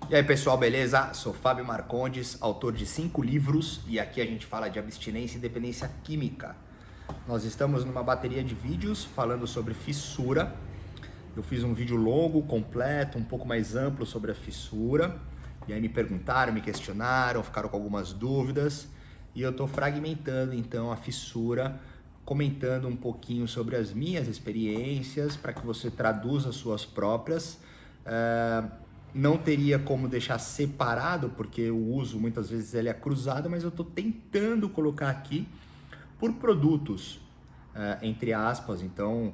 E aí pessoal, beleza? Sou Fábio Marcondes, autor de 5 livros e aqui a gente fala de abstinência e dependência química. Nós estamos numa bateria de vídeos falando sobre fissura. Eu fiz um vídeo longo, completo, um pouco mais amplo sobre a fissura. E aí me perguntaram, me questionaram, ficaram com algumas dúvidas. E eu estou fragmentando então a fissura, comentando um pouquinho sobre as minhas experiências para que você traduza as suas próprias. Não teria como deixar separado, porque o uso muitas vezes ele é cruzado, mas eu estou tentando colocar aqui por produtos, entre aspas. Então,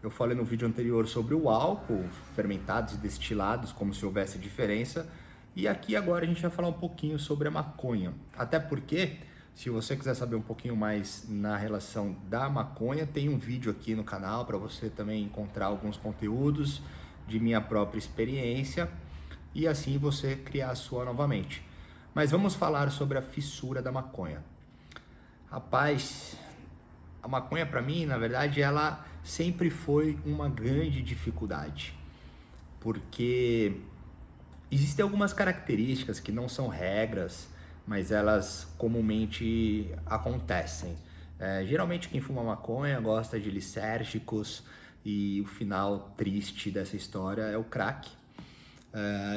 eu falei no vídeo anterior sobre o álcool, fermentados e destilados, como se houvesse diferença. E aqui agora a gente vai falar um pouquinho sobre a maconha. Até porque, se você quiser saber um pouquinho mais na relação da maconha, tem um vídeo aqui no canal para você também encontrar alguns conteúdos de minha própria experiência e assim você criar a sua novamente. Mas vamos falar sobre a fissura da maconha. Rapaz, a maconha para mim, na verdade, ela sempre foi uma grande dificuldade, porque existem algumas características que não são regras, mas elas comumente acontecem. Geralmente quem fuma maconha gosta de lisérgicos e o final triste dessa história é o crack.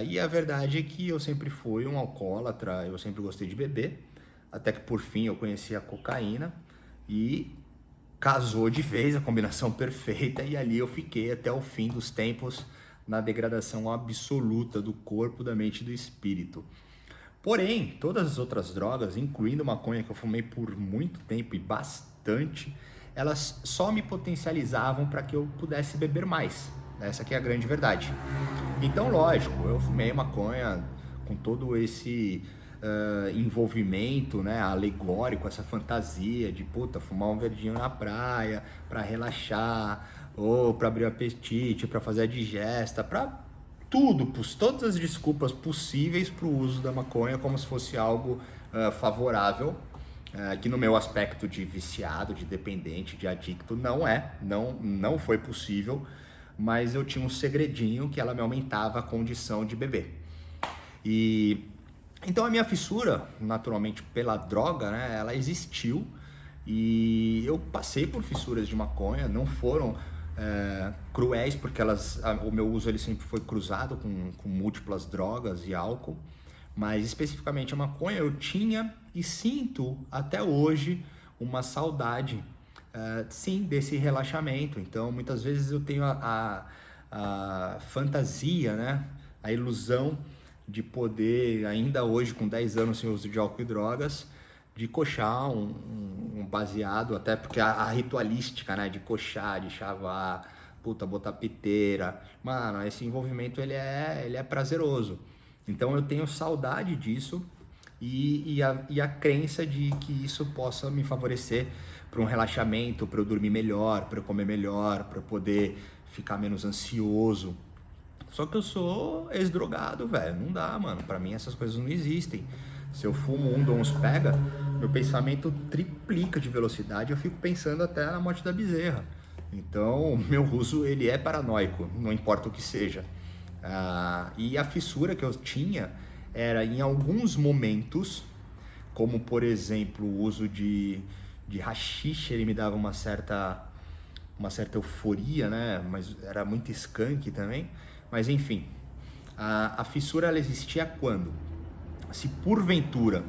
E a verdade é que eu sempre fui um alcoólatra, eu sempre gostei de beber, até que por fim eu conheci a cocaína e casou de vez, a combinação perfeita, e ali eu fiquei até o fim dos tempos na degradação absoluta do corpo, da mente e do espírito. Porém, todas as outras drogas, incluindo maconha que eu fumei por muito tempo e bastante, elas só me potencializavam para que eu pudesse beber mais. Essa aqui é a grande verdade. Então, lógico, eu fumei maconha com todo esse envolvimento, né, alegórico, essa fantasia de puta, fumar um verdinho na praia para relaxar, ou para abrir o apetite, para fazer a digesta, para tudo, todas as desculpas possíveis para o uso da maconha como se fosse algo favorável, que no meu aspecto de viciado, de dependente, de adicto, não foi possível, mas eu tinha um segredinho que ela me aumentava a condição de beber. E então a minha fissura, naturalmente pela droga, né, ela existiu e eu passei por fissuras de maconha, não foram cruéis, porque o meu uso ele sempre foi cruzado com múltiplas drogas e álcool, mas especificamente a maconha eu tinha e sinto até hoje uma saudade, sim, desse relaxamento. Então muitas vezes eu tenho a fantasia, né, a ilusão de poder, ainda hoje com 10 anos sem uso de álcool e drogas, de coxar um baseado, até porque a ritualística, né, de coxar, de chavar, puta, botar piteira, mano, esse envolvimento ele é prazeroso. Então eu tenho saudade disso e a crença de que isso possa me favorecer para um relaxamento, para eu dormir melhor, para eu comer melhor, para eu poder ficar menos ansioso. Só que eu sou ex-drogado, velho. Não dá, mano. Pra mim essas coisas não existem. Se eu fumo um dons pega, meu pensamento triplica de velocidade. Eu fico pensando até na morte da bezerra. Então, meu uso, ele é paranoico, não importa o que seja. E a fissura que eu tinha era em alguns momentos, como por exemplo o uso de haxixe, ele me dava uma certa euforia, né? Mas era muito skunk também. Mas enfim, a fissura ela existia quando? Se porventura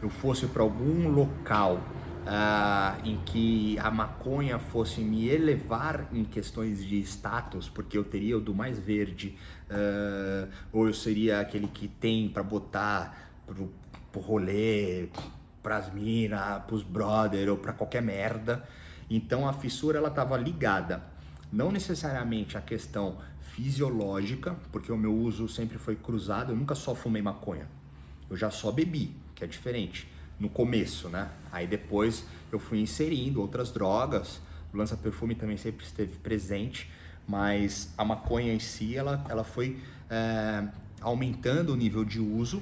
eu fosse para algum local em que a maconha fosse me elevar em questões de status, porque eu teria o do mais verde, ou eu seria aquele que tem para botar pro rolê, pras minas, pros brother ou para qualquer merda. Então a fissura ela estava ligada não necessariamente a questão fisiológica, porque o meu uso sempre foi cruzado, eu nunca só fumei maconha, eu já só bebi, que é diferente, no começo, né? Aí depois eu fui inserindo outras drogas, o lança-perfume também sempre esteve presente, mas a maconha em si, ela foi aumentando o nível de uso.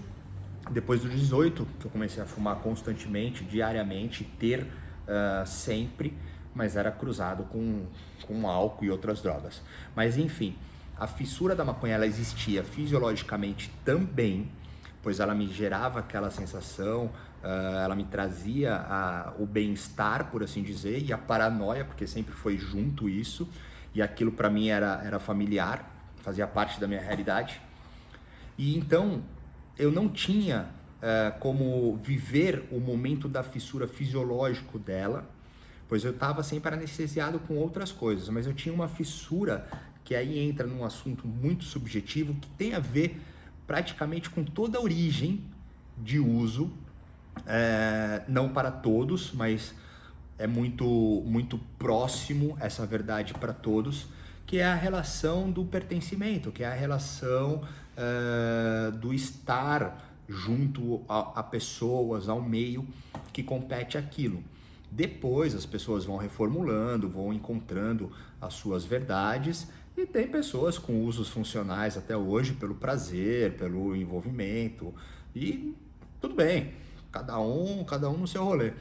Depois dos 18, que eu comecei a fumar constantemente, diariamente, ter sempre, mas era cruzado com álcool e outras drogas. Mas enfim, A fissura da maconha, ela existia fisiologicamente também, pois ela me gerava aquela sensação, ela me trazia o bem-estar, por assim dizer, e a paranoia, porque sempre foi junto isso, e aquilo para mim era familiar, fazia parte da minha realidade. E então eu não tinha como viver o momento da fissura fisiológico dela, pois eu estava sempre anestesiado com outras coisas, mas eu tinha uma fissura que aí entra num assunto muito subjetivo que tem a ver praticamente com toda a origem de uso, não para todos, mas é muito próximo essa verdade para todos, que é a relação do pertencimento, que é a relação do estar junto a pessoas, ao meio que compete aquilo. Depois as pessoas vão reformulando, vão encontrando as suas verdades, e tem pessoas com usos funcionais até hoje pelo prazer, pelo envolvimento, e tudo bem, cada um no seu rolê.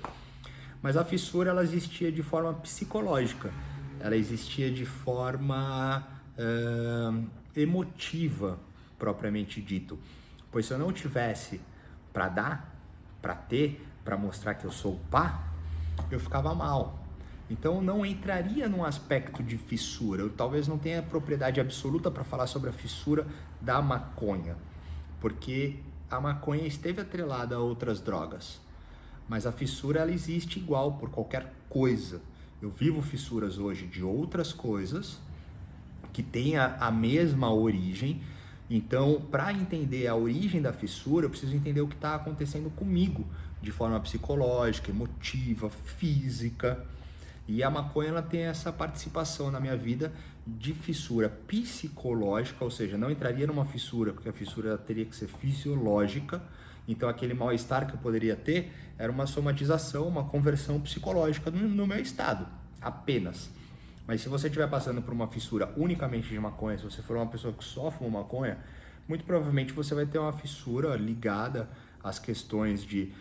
Mas a fissura, ela existia de forma psicológica, ela existia de forma emotiva, propriamente dito. Pois se eu não tivesse para dar, para ter, para mostrar que eu sou pá, eu ficava mal. Então não entraria num aspecto de fissura. Eu talvez não tenha propriedade absoluta para falar sobre a fissura da maconha, porque a maconha esteve atrelada a outras drogas. Mas a fissura, ela existe igual por qualquer coisa. Eu vivo fissuras hoje de outras coisas que têm a mesma origem. Então, para entender a origem da fissura, eu preciso entender o que está acontecendo comigo, de forma psicológica, emotiva, física. E a maconha, ela tem essa participação na minha vida de fissura psicológica, ou seja, não entraria numa fissura, porque a fissura teria que ser fisiológica. Então aquele mal-estar que eu poderia ter era uma somatização, uma conversão psicológica no meu estado, apenas. Mas se você estiver passando por uma fissura unicamente de maconha, se você for uma pessoa que só fuma maconha, muito provavelmente você vai ter uma fissura ligada às questões de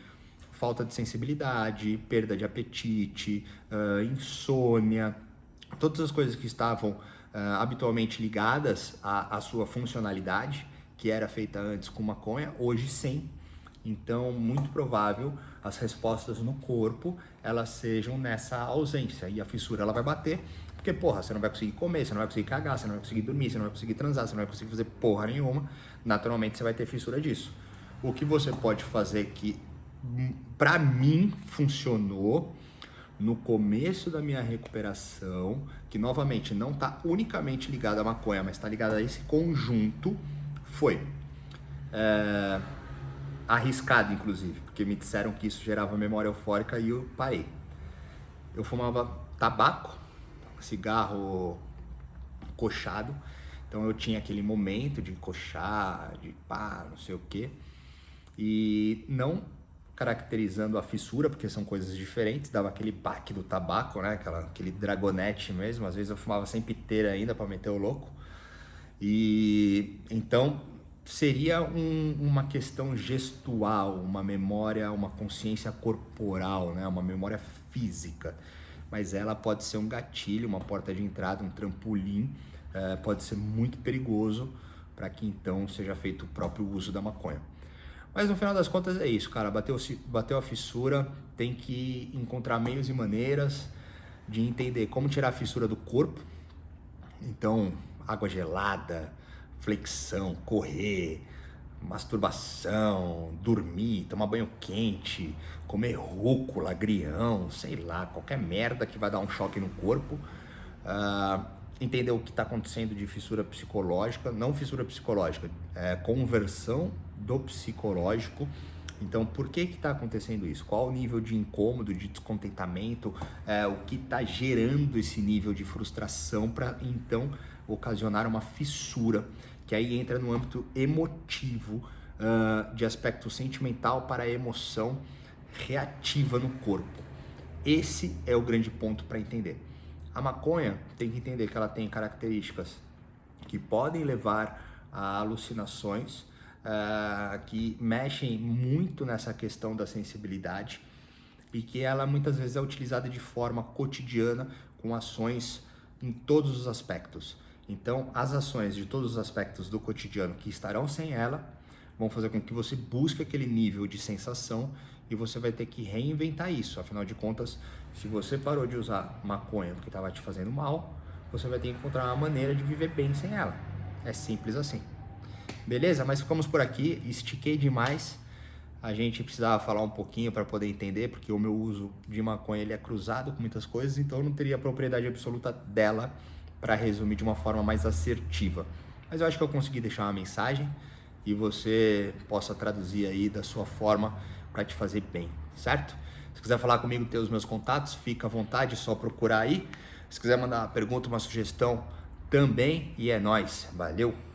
falta de sensibilidade, perda de apetite, insônia, todas as coisas que estavam habitualmente ligadas à sua funcionalidade, que era feita antes com maconha, hoje sem. Então, muito provável as respostas no corpo, elas sejam nessa ausência, e a fissura, ela vai bater, porque porra, você não vai conseguir comer, você não vai conseguir cagar, você não vai conseguir dormir, você não vai conseguir transar, você não vai conseguir fazer porra nenhuma, naturalmente você vai ter fissura disso. O que você pode fazer que pra mim funcionou no começo da minha recuperação, que novamente não está unicamente ligado à maconha, mas está ligado a esse conjunto, foi arriscado, inclusive, porque me disseram que isso gerava memória eufórica e eu parei. Eu fumava tabaco, cigarro cochado, então eu tinha aquele momento de cochar, de pá, não sei o que, e não caracterizando a fissura, porque são coisas diferentes, dava aquele baque do tabaco, né, aquele dragonete mesmo, às vezes eu fumava sem piteira ainda para meter o louco, e então seria uma questão gestual, uma memória, uma consciência corporal, né, uma memória física, mas ela pode ser um gatilho, uma porta de entrada, um trampolim, pode ser muito perigoso para que então seja feito o próprio uso da maconha. Mas no final das contas é isso, cara, bateu a fissura, tem que encontrar meios e maneiras de entender como tirar a fissura do corpo. Então, água gelada, flexão, correr, masturbação, dormir, tomar banho quente, comer rúcula, agrião, sei lá, qualquer merda que vai dar um choque no corpo. Entender o que está acontecendo de fissura psicológica, não fissura psicológica, conversão do psicológico. Então, por que está acontecendo isso? Qual o nível de incômodo, de descontentamento, o que está gerando esse nível de frustração para então ocasionar uma fissura, que aí entra no âmbito emotivo, de aspecto sentimental para a emoção reativa no corpo. Esse é o grande ponto para entender. A maconha tem que entender que ela tem características que podem levar a alucinações, que mexem muito nessa questão da sensibilidade e que ela muitas vezes é utilizada de forma cotidiana com ações em todos os aspectos. Então, as ações de todos os aspectos do cotidiano que estarão sem ela vão fazer com que você busque aquele nível de sensação e você vai ter que reinventar isso. Afinal de contas, se você parou de usar maconha porque estava te fazendo mal, você vai ter que encontrar uma maneira de viver bem sem ela. É simples assim. Beleza? Mas ficamos por aqui, estiquei demais. A gente precisava falar um pouquinho para poder entender, porque o meu uso de maconha ele é cruzado com muitas coisas, então eu não teria a propriedade absoluta dela para resumir de uma forma mais assertiva. Mas eu acho que eu consegui deixar uma mensagem e você possa traduzir aí da sua forma para te fazer bem, certo? Se quiser falar comigo, ter os meus contatos, fica à vontade, é só procurar aí. Se quiser mandar uma pergunta, uma sugestão também, e é nóis. Valeu!